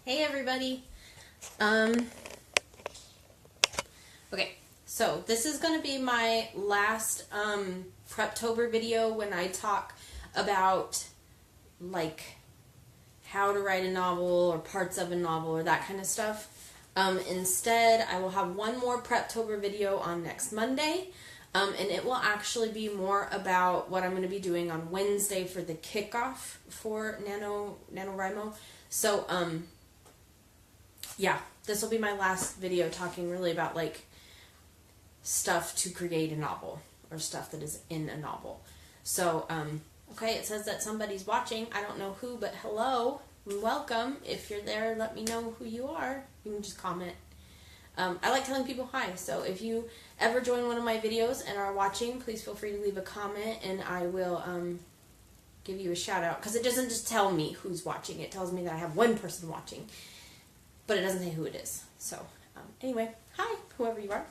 Hey everybody. Okay, so this is going to be my last Preptober video when I talk about like how to write a novel or parts of a novel or that kind of stuff. Instead, I will have one more Preptober video on next Monday. And it will actually be more about what I'm going to be doing on Wednesday for the kickoff for NaNoWriMo. So, yeah, this will be my last video talking really about like stuff to create a novel or stuff that is in a novel. So, okay, it says that somebody's watching. I don't know who, but hello and welcome. If you're there, let me know who you are. You can just comment. I like telling people hi, so if you ever join one of my videos and are watching, please feel free to leave a comment and I will give you a shout out, because it doesn't just tell me who's watching, it tells me that I have one person watching, but it doesn't say who it is. So anyway, hi, whoever you are.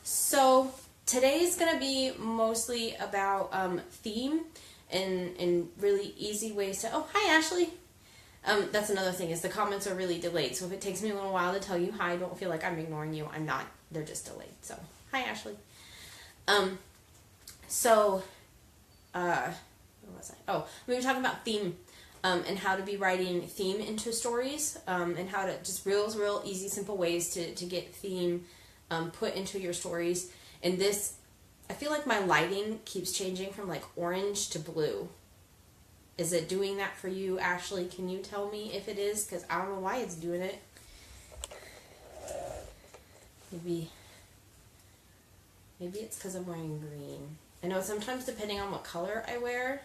So today's going to be mostly about theme and really easy ways to, oh, hi Ashley. That's another thing, is the comments are really delayed. So if it takes me a little while to tell you hi, don't feel like I'm ignoring you. I'm not. They're just delayed. So, hi, Ashley. Where was I? Oh, we were talking about theme, and how to be writing theme into stories, and how to just real easy, simple ways to get theme put into your stories. And this, I feel like my lighting keeps changing from like orange to blue. Is it doing that for you, Ashley? Can you tell me if it is? Because I don't know why it's doing it. Maybe it's because I'm wearing green. I know sometimes depending on what color I wear,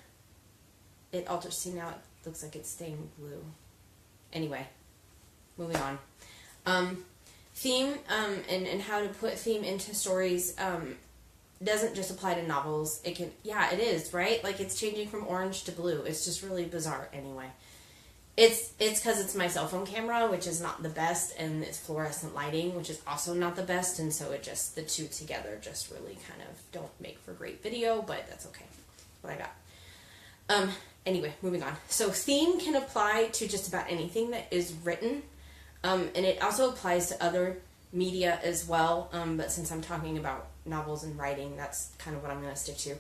it alters. See, now it looks like it's staying blue. Anyway, moving on. Theme and how to put theme into stories doesn't just apply to novels. It can, yeah, it is, right? Like, it's changing from orange to blue. It's just really bizarre. Anyway, it's because it's my cell phone camera, which is not the best, and it's fluorescent lighting, which is also not the best, and so it just, the two together just really kind of don't make for great video, but that's okay. What I got. Anyway, moving on. So theme can apply to just about anything that is written, and it also applies to other media as well, but since I'm talking about novels and writing, that's kind of what I'm going to stick to.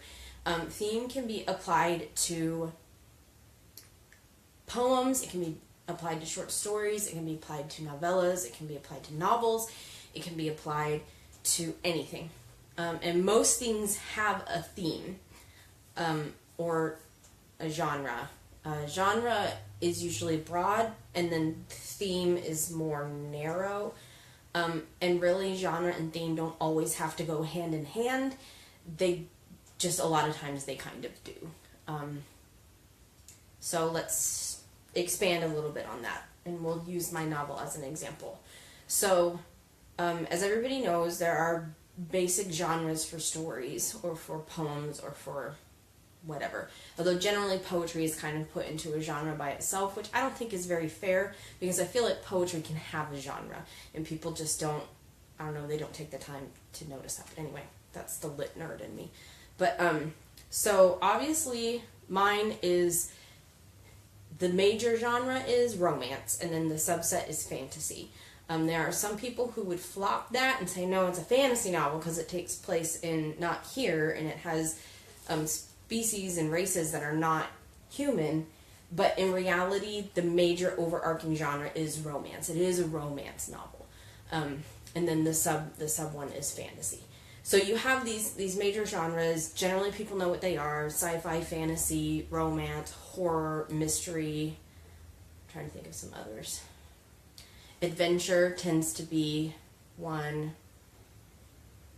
Theme can be applied to poems, it can be applied to short stories, it can be applied to novellas, it can be applied to novels, it can be applied to anything. And most things have a theme, or a genre. Genre is usually broad, and then theme is more narrow. And really, genre and theme don't always have to go hand in hand. They just, a lot of times, they kind of do. So let's expand a little bit on that, and we'll use my novel as an example. So, as everybody knows, there are basic genres for stories, or for poems, or for whatever. Although generally poetry is kind of put into a genre by itself, which I don't think is very fair, because I feel like poetry can have a genre, and people just don't, I don't know, they don't take the time to notice that. But anyway, that's the lit nerd in me. But, so obviously mine is, the major genre is romance, and then the subset is fantasy. There are some people who would flop that and say, no, it's a fantasy novel because it takes place in, not here, and it has, species and races that are not human, but in reality, the major overarching genre is romance. It is a romance novel, and then the sub one is fantasy. So you have these major genres. Generally, people know what they are: sci-fi, fantasy, romance, horror, mystery. I'm trying to think of some others. Adventure tends to be one.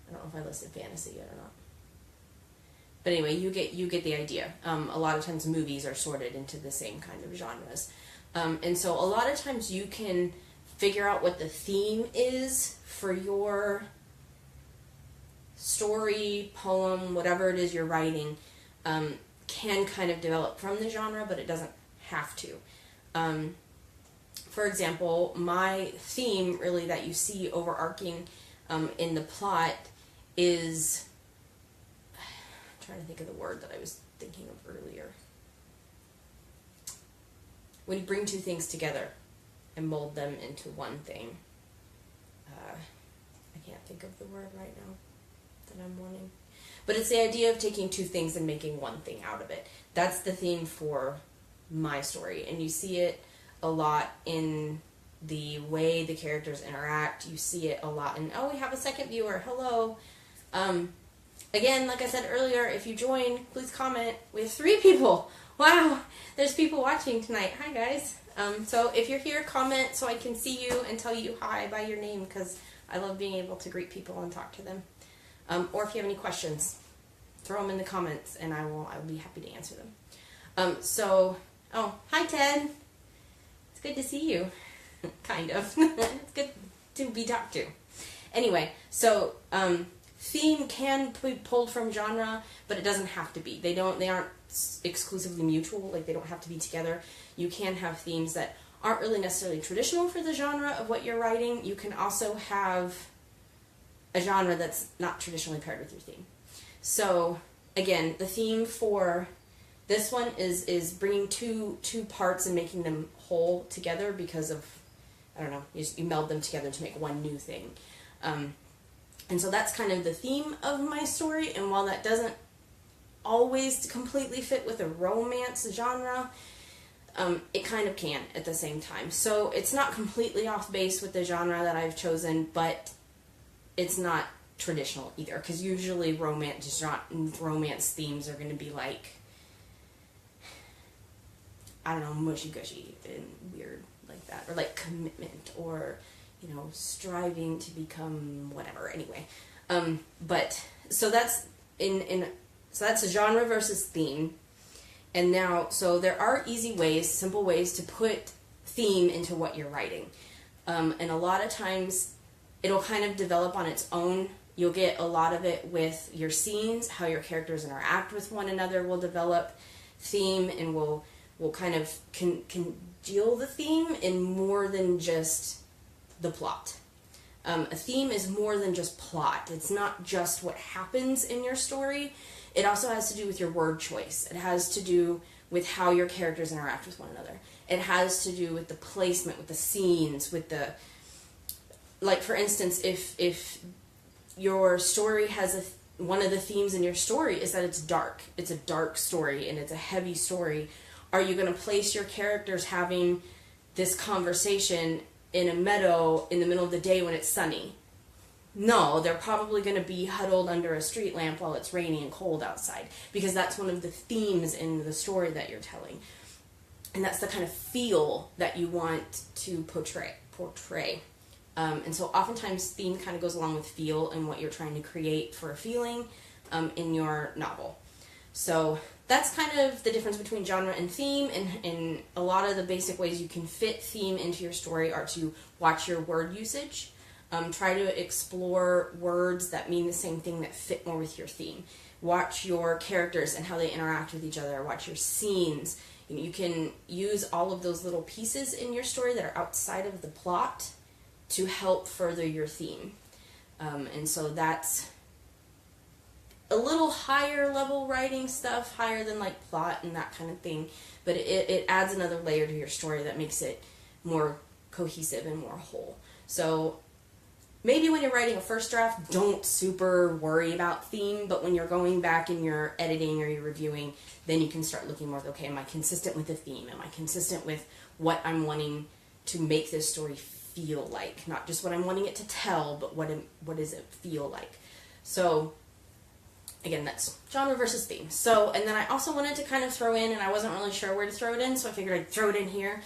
I don't know if I listed fantasy yet or not. But anyway, you get the idea. A lot of times movies are sorted into the same kind of genres. And so a lot of times you can figure out what the theme is for your story, poem, whatever it is you're writing, can kind of develop from the genre, but it doesn't have to. For example, my theme, really, that you see overarching in the plot is, I'm trying to think of the word that I was thinking of earlier. When you bring two things together. and mold them into one thing. I can't think of the word right now that I'm wanting. But it's the idea of taking two things and making one thing out of it. That's the theme for my story. And you see it a lot in the way the characters interact. You see it a lot in, oh, we have a second viewer. Hello. Again, like I said earlier, if you join, please comment. We have 3 people. Wow. There's people watching tonight. Hi, guys. So if you're here, comment so I can see you and tell you hi by your name, because I love being able to greet people and talk to them. Or if you have any questions, throw them in the comments and I'll be happy to answer them. Oh, hi Ted. It's good to see you. Kind of. It's good to be talked to. Anyway, so theme can be pulled from genre, but it doesn't have to be. They aren't exclusively mutual, like they don't have to be together. You can have themes that aren't really necessarily traditional for the genre of what you're writing. You can also have a genre that's not traditionally paired with your theme. So again, the theme for this one is bringing two parts and making them whole together because of, I don't know, you meld them together to make one new thing. And so that's kind of the theme of my story, and while that doesn't always completely fit with a romance genre, it kind of can at the same time. So it's not completely off base with the genre that I've chosen, but it's not traditional either, because usually romance themes are going to be like, I don't know, mushy-gushy and weird like that, or like commitment, or, you know, striving to become whatever. Anyway, but so that's so that's a genre versus theme. And now, so there are easy ways, simple ways to put theme into what you're writing. And a lot of times it'll kind of develop on its own. You'll get a lot of it with your scenes, how your characters interact with one another will develop theme, and will kind of congeal the theme in more than just the plot. A theme is more than just plot. It's not just what happens in your story. It also has to do with your word choice. It has to do with how your characters interact with one another. It has to do with the placement, with the scenes, with the, like for instance, if your story has one of the themes in your story is that it's dark. It's a dark story and it's a heavy story. Are you going to place your characters having this conversation in a meadow in the middle of the day when it's sunny? No, they're probably going to be huddled under a street lamp while it's rainy and cold outside, because that's one of the themes in the story that you're telling. And that's the kind of feel that you want to portray. And so oftentimes theme kind of goes along with feel and what you're trying to create for a feeling in your novel. So that's kind of the difference between genre and theme, and a lot of the basic ways you can fit theme into your story are to watch your word usage. Try to explore words that mean the same thing that fit more with your theme. Watch your characters and how they interact with each other. Watch your scenes. You can use all of those little pieces in your story that are outside of the plot to help further your theme. And so that's a little higher level writing stuff, higher than like plot and that kind of thing, but it adds another layer to your story that makes it more cohesive and more whole. So maybe when you're writing a first draft, don't super worry about theme, but when you're going back and you're editing or you're reviewing, then you can start looking more, okay, am I consistent with the theme? Am I consistent with what I'm wanting to make this story feel like? Not just what I'm wanting it to tell, but what does it feel like? So again, that's genre versus theme. So, and then I also wanted to kind of throw in, and I wasn't really sure where to throw it in, so I figured I'd throw it in here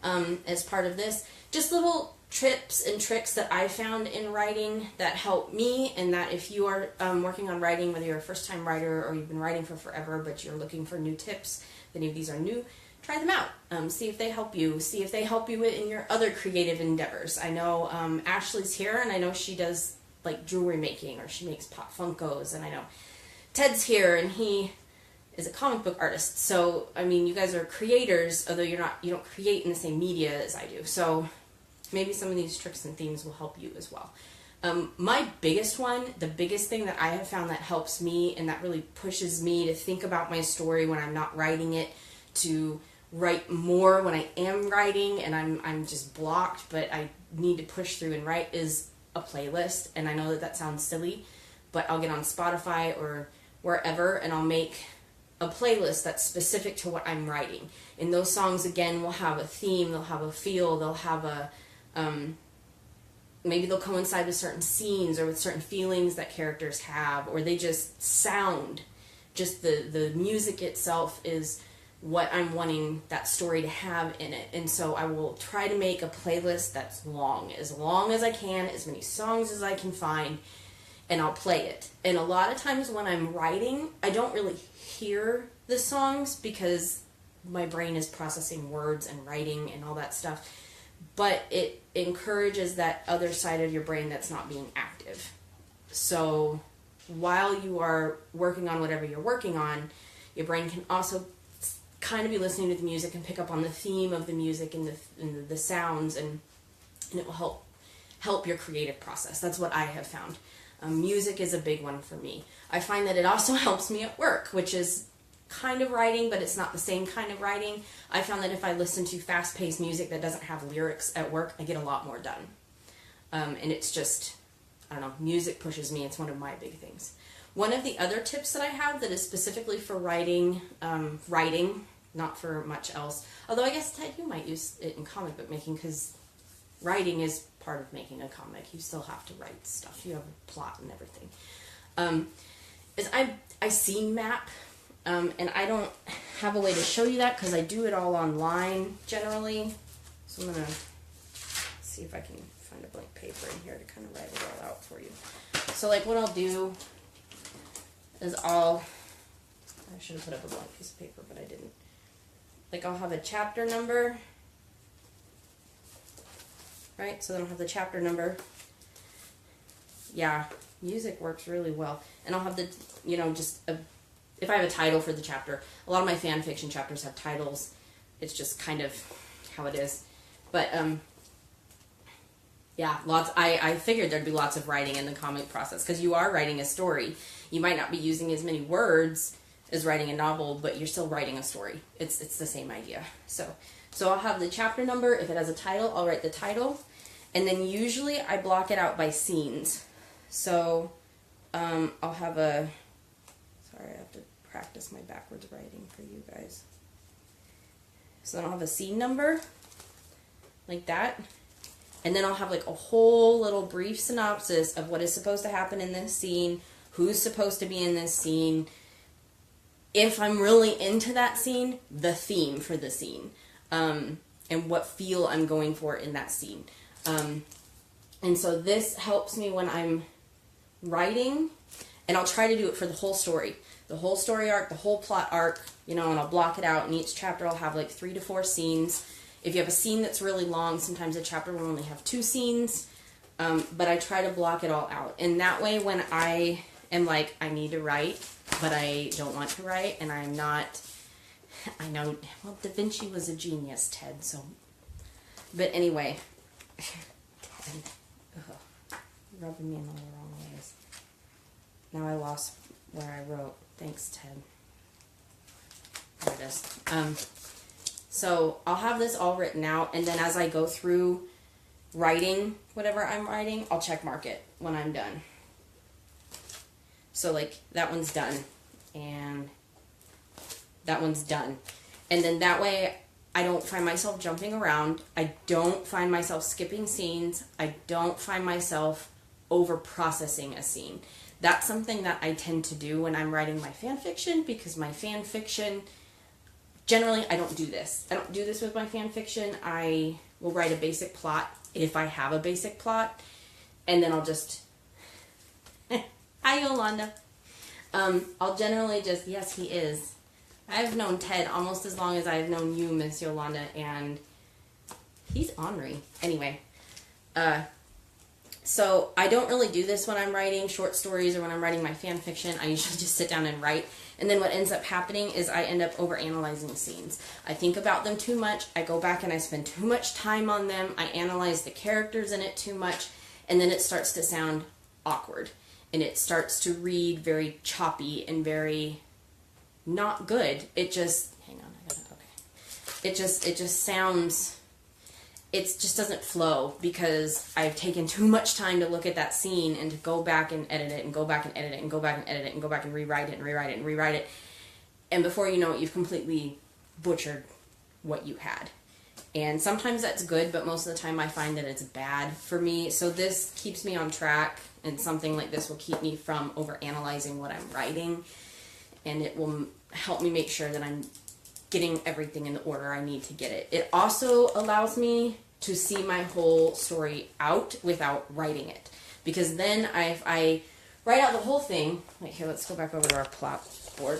as part of this. Just little tips and tricks that I found in writing that help me, and that if you are working on writing, whether you're a first-time writer or you've been writing for forever but you're looking for new tips, if any of these are new, try them out. See if they help you. See if they help you in your other creative endeavors. I know Ashley's here, and I know she does like jewelry making, or she makes pop Funkos, and I know Ted's here, and he is a comic book artist. So, I mean, you guys are creators, although you don't create in the same media as I do. So maybe some of these tricks and themes will help you as well. My biggest one, the biggest thing that I have found that helps me and that really pushes me to think about my story when I'm not writing it, to write more when I am writing and I'm just blocked, but I need to push through and write, is a playlist. And I know that that sounds silly, but I'll get on Spotify or wherever and I'll make a playlist that's specific to what I'm writing. And those songs, again, will have a theme, they'll have a feel, they'll have a, maybe they'll coincide with certain scenes or with certain feelings that characters have, or they just sound. Just the music itself is what I'm wanting that story to have in it. And so I will try to make a playlist that's long as I can, as many songs as I can find, and I'll play it. And a lot of times when I'm writing, I don't really hear the songs because my brain is processing words and writing and all that stuff. But it encourages that other side of your brain that's not being active. So while you are working on whatever you're working on, your brain can also kind of be listening to the music and pick up on the theme of the music and the sounds, and it will help your creative process. That's what I have found. Music is a big one for me. I find that it also helps me at work, which is kind of writing, but it's not the same kind of writing. I found that if I listen to fast-paced music that doesn't have lyrics at work, I get a lot more done. And it's just, I don't know, music pushes me. It's one of my big things. One of the other tips that I have that is specifically for writing, not for much else. Although I guess, Ted, you might use it in comic book making, because writing is part of making a comic. You still have to write stuff. You have a plot and everything. Is I scene map, and I don't have a way to show you that because I do it all online generally. So I'm going to see if I can find a blank paper in here to kind of write it all out for you. So like what I'll do is I should have put up a blank piece of paper, but I didn't. Like I'll have a chapter number, right? So then I'll have the chapter number. Yeah, music works really well. And I'll have the, if I have a title for the chapter, a lot of my fan fiction chapters have titles. It's just kind of how it is. But, yeah, I figured there'd be lots of writing in the comic process because you are writing a story. You might not be using as many words as writing a novel, but you're still writing a story. It's the same idea. So I'll have the chapter number. If it has a title, I'll write the title. And then usually I block it out by scenes. So I'll have sorry, I have to practice my backwards writing for you guys. So then I'll have a scene number, like that. And then I'll have like a whole little brief synopsis of what is supposed to happen in this scene, who's supposed to be in this scene. If I'm really into that scene, the theme for the scene, and what feel I'm going for in that scene. And so this helps me when I'm writing, and I'll try to do it for the whole story arc, the whole plot arc, and I'll block it out. In each chapter I'll have like 3 to 4 scenes. If you have a scene that's really long, sometimes a chapter will only have 2 scenes, but I try to block it all out. And that way when I am like, I need to write, but I don't want to write, and I'm not, I know, well, Da Vinci was a genius, Ted, so, but anyway, Ted, rubbing me in all the wrong ways. Now I lost where I wrote. Thanks, Ted. There it is. So I'll have this all written out, and then as I go through writing whatever I'm writing, I'll check mark it when I'm done. So like that one's done, and that one's done. And then that way I don't find myself jumping around. I don't find myself skipping scenes. I don't find myself over processing a scene. That's something that I tend to do when I'm writing my fan fiction, because my fan fiction, generally I don't do this. I don't do this with my fan fiction. I will write a basic plot if I have a basic plot, and then I'll just, hi Yolanda. I'll generally just, yes he is. I've known Ted almost as long as I've known you, Miss Yolanda, and he's ornery. Anyway, so I don't really do this when I'm writing short stories or when I'm writing my fan fiction. I usually just sit down and write. And then what ends up happening is I end up overanalyzing scenes. I think about them too much. I go back and I spend too much time on them. I analyze the characters in it too much. And then it starts to sound awkward. And it starts to read very choppy and very not good. It just, hang on, okay. it just sounds, it just doesn't flow because I've taken too much time to look at that scene and to go back and edit it and go back and edit it and go back and edit it and go back and rewrite it and rewrite it and rewrite it. And before you know it, you've completely butchered what you had. And sometimes that's good, but most of the time I find that it's bad for me. So this keeps me on track, and something like this will keep me from overanalyzing what I'm writing. And it will help me make sure that I'm getting everything in the order I need to get it. It also allows me to see my whole story out without writing it. Because then if I write out the whole thing, like here, let's go back over to our plot board.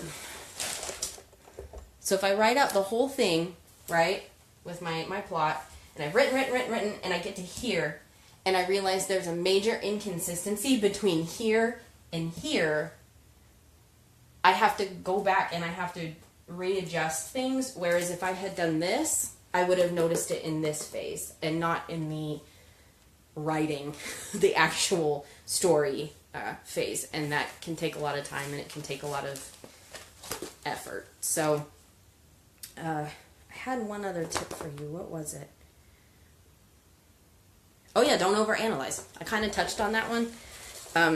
So if I write out the whole thing, right, with my plot, and I've written, and I get to here, and I realize there's a major inconsistency between here and here, I have to go back and I have to readjust things, whereas if I had done this, I would have noticed it in this phase and not in the writing the actual story phase, and that can take a lot of time and it can take a lot of effort. So I had one other tip for you. What was it? Oh yeah, don't overanalyze. I kind of touched on that one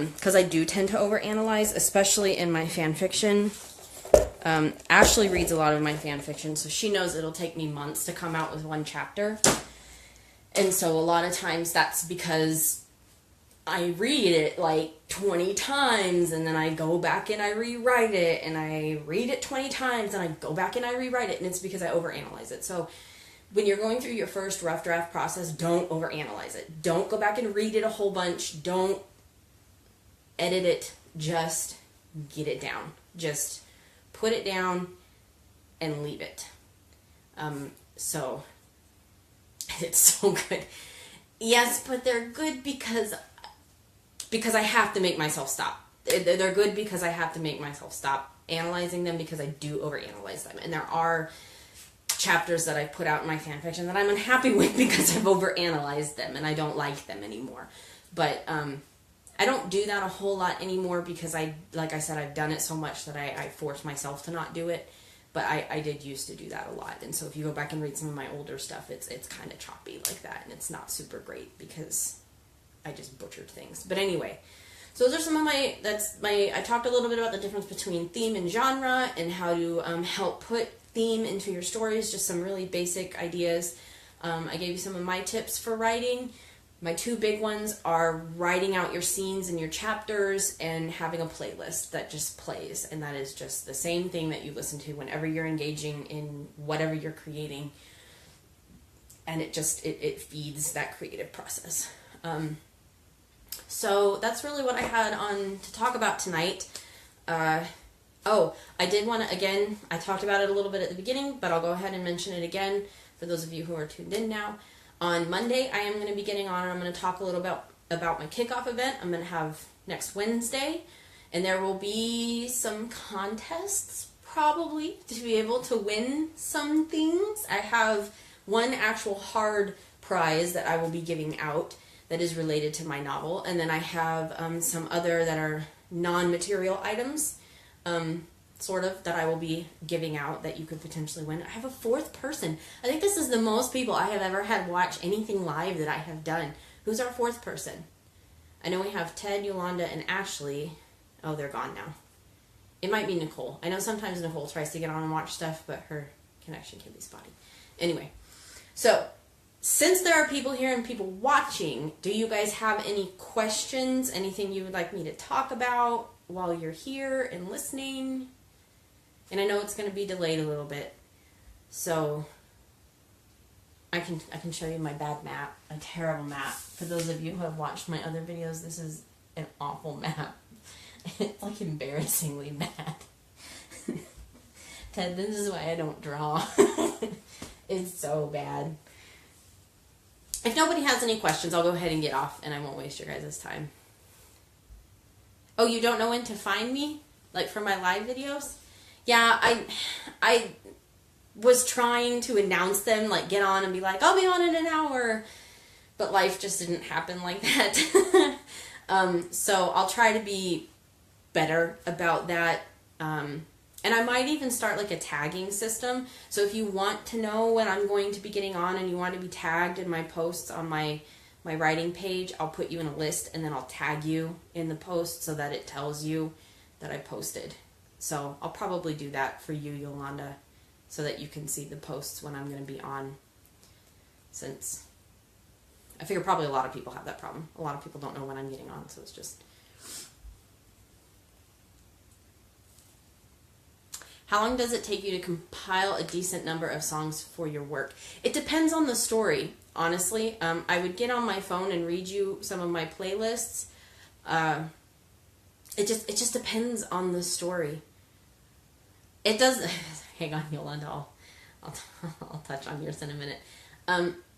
because I do tend to overanalyze, especially in my fan fiction. Ashley reads a lot of my fan fiction, so she knows it'll take me months to come out with one chapter. And so a lot of times that's because I read it like 20 times, and then I go back and I rewrite it, and I read it 20 times, and I go back and I rewrite it, and it's because I overanalyze it. So when you're going through your first rough draft process, don't overanalyze it. Don't go back and read it a whole bunch. Don't edit it. Just get it down. Just put it down and leave it. So it's so good. Yes, but they're good because I have to make myself stop. They're good because I have to make myself stop analyzing them, because I do overanalyze them. And there are chapters that I put out in my fan fiction that I'm unhappy with because I've overanalyzed them and I don't like them anymore. But I don't do that a whole lot anymore because like I said, I've done it so much that I force myself to not do it. But I did used to do that a lot. And so if you go back and read some of my older stuff, it's kind of choppy like that, and it's not super great because I just butchered things. But anyway, so those are some of I talked a little bit about the difference between theme and genre and how to help put theme into your stories, just some really basic ideas. I gave you some of my tips for writing. My two big ones are writing out your scenes and your chapters and having a playlist that just plays. And that is just the same thing that you listen to whenever you're engaging in whatever you're creating. And it feeds that creative process. So that's really what I had on to talk about tonight. I did want to, again, I talked about it a little bit at the beginning, but I'll go ahead and mention it again for those of you who are tuned in now. On Monday, I am going to be getting on, and I'm going to talk a little about my kickoff event I'm going to have next Wednesday. And there will be some contests, probably, to be able to win some things. I have one actual hard prize that I will be giving out that is related to my novel. And then I have some other that are non-material items, sort of, that I will be giving out that you could potentially win. I have a fourth person. I think this is the most people I have ever had watch anything live that I have done. Who's our fourth person? I know we have Ted, Yolanda, and Ashley. Oh, they're gone now. It might be Nicole. I know sometimes Nicole tries to get on and watch stuff, but her connection can be spotty. Anyway, so since there are people here and people watching, do you guys have any questions? Anything you would like me to talk about while you're here and listening? And I know it's going to be delayed a little bit, so I can show you my bad map, a terrible map. For those of you who have watched my other videos, this is an awful map. It's like embarrassingly bad. Ted, this is why I don't draw. It's so bad. If nobody has any questions, I'll go ahead and get off, and I won't waste your guys' time. Oh, you don't know when to find me? Like for my live videos? Yeah, I was trying to announce them, like get on and be like, I'll be on in an hour. But life just didn't happen like that. So I'll try to be better about that. And I might even start like a tagging system. So if you want to know when I'm going to be getting on and you want to be tagged in my posts on my writing page, I'll put you in a list and then I'll tag you in the post so that it tells you that I posted. So I'll probably do that for you, Yolanda, so that you can see the posts when I'm going to be on. Since I figure probably a lot of people have that problem. A lot of people don't know when I'm getting on, so it's just... How long does it take you to compile a decent number of songs for your work? It depends on the story, honestly. I would get on my phone and read you some of my playlists. It just depends on the story. It does... Hang on, Yolanda. I'll touch on yours in a minute.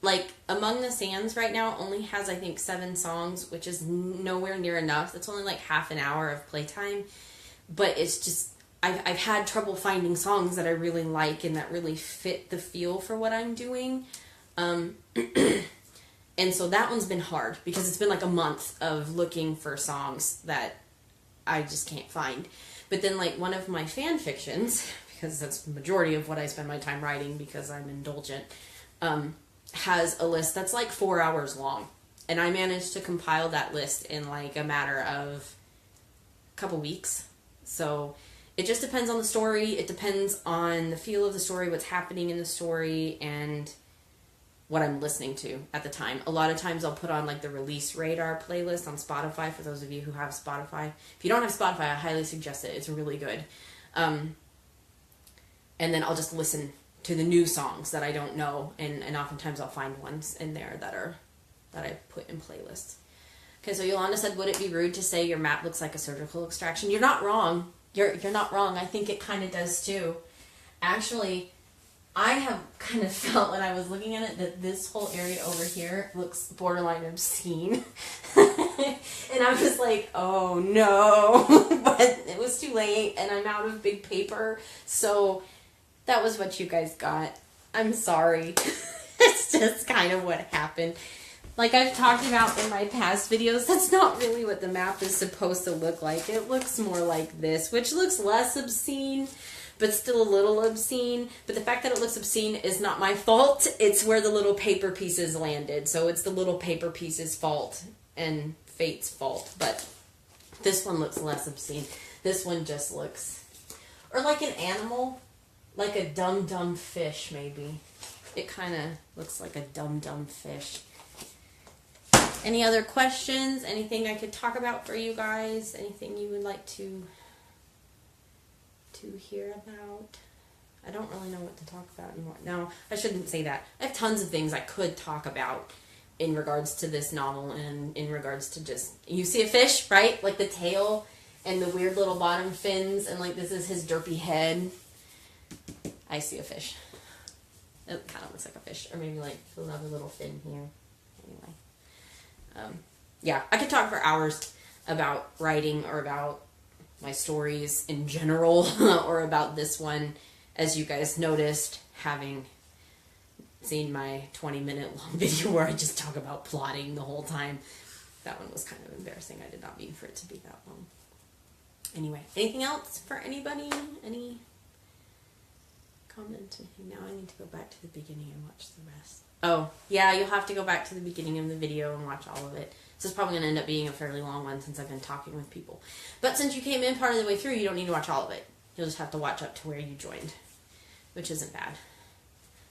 Like, Among the Sands right now only has, I think, 7 songs, which is nowhere near enough. That's only like half an hour of playtime. But it's just... I've had trouble finding songs that I really like and that really fit the feel for what I'm doing. And so that one's been hard because it's been like a month of looking for songs that I just can't find. But then like one of my fan fictions, because that's the majority of what I spend my time writing because I'm indulgent, has a list that's like 4 hours long. And I managed to compile that list in like a matter of a couple weeks. So... It just depends on the story. It depends on the feel of the story, what's happening in the story, and what I'm listening to at the time. A lot of times I'll put on like the Release Radar playlist on Spotify for those of you who have Spotify. If you don't have Spotify, I highly suggest it. It's really good. And then I'll just listen to the new songs that I don't know, and oftentimes I'll find ones in there that I put in playlists. Okay, so Yolanda said, would it be rude to say your map looks like a surgical extraction? You're not wrong. You're not wrong. I think it kind of does too. Actually, I have kind of felt when I was looking at it that this whole area over here looks borderline obscene. And I was like, oh no. But it was too late and I'm out of big paper. So that was what you guys got. I'm sorry. It's just kind of what happened. Like I've talked about in my past videos, that's not really what the map is supposed to look like. It looks more like this, which looks less obscene, but still a little obscene. But the fact that it looks obscene is not my fault. It's where the little paper pieces landed. So it's the little paper pieces' fault and fate's fault. But this one looks less obscene. This one just looks... Or like an animal. Like a dumb fish, maybe. It kind of looks like a dumb fish. Any other questions? Anything I could talk about for you guys? Anything you would like to hear about? I don't really know what to talk about anymore. No, I shouldn't say that. I have tons of things I could talk about in regards to this novel and in regards to just... You see a fish, right? Like the tail and the weird little bottom fins, and like this is his derpy head. I see a fish. It kind of looks like a fish. Or maybe like another little fin here. Anyway. Yeah, I could talk for hours about writing or about my stories in general or about this one, as you guys noticed, having seen my 20-minute long video where I just talk about plotting the whole time. That one was kind of embarrassing. I did not mean for it to be that long. Anyway, anything else for anybody? Any comments? Now I need to go back to the beginning and watch the rest. Oh, yeah, you'll have to go back to the beginning of the video and watch all of it. This is probably going to end up being a fairly long one since I've been talking with people. But since you came in part of the way through, you don't need to watch all of it. You'll just have to watch up to where you joined, which isn't bad.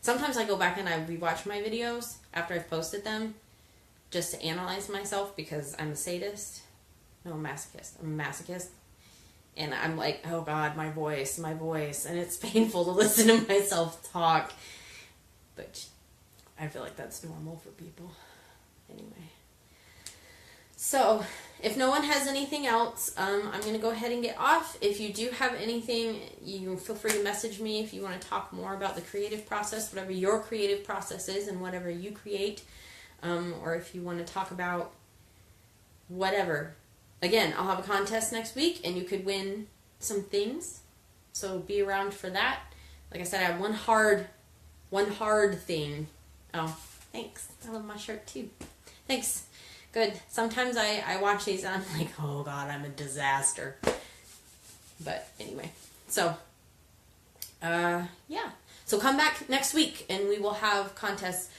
Sometimes I go back and I rewatch my videos after I've posted them just to analyze myself because I'm a sadist. No, I'm a masochist. I'm a masochist. And I'm like, oh God, my voice. And it's painful to listen to myself talk. But I feel like that's normal for people. Anyway. So, if no one has anything else, I'm going to go ahead and get off. If you do have anything, you feel free to message me if you want to talk more about the creative process, whatever your creative process is and whatever you create. Or if you want to talk about whatever. Again, I'll have a contest next week and you could win some things. So be around for that. Like I said, I have one hard thing. Oh, thanks. I love my shirt too. Thanks. Good. Sometimes I watch these and I'm like, oh God, I'm a disaster. But anyway. So, Yeah. So come back next week and we will have contests.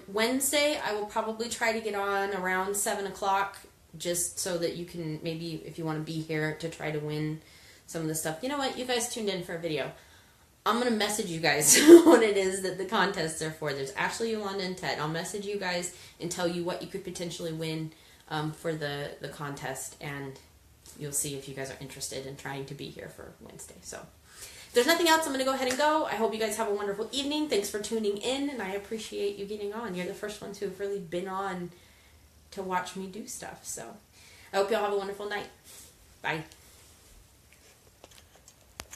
Wednesday, I will probably try to get on around 7 o'clock just so that you can maybe, if you want to be here, to try to win some of the stuff. You know what? You guys tuned in for a video. I'm going to message you guys what it is that the contests are for. There's Ashley, Yolanda, and Ted. I'll message you guys and tell you what you could potentially win for the contest, and you'll see if you guys are interested in trying to be here for Wednesday. So if there's nothing else, I'm going to go ahead and go. I hope you guys have a wonderful evening. Thanks for tuning in, and I appreciate you getting on. You're the first ones who have really been on to watch me do stuff. So I hope y'all have a wonderful night. Bye.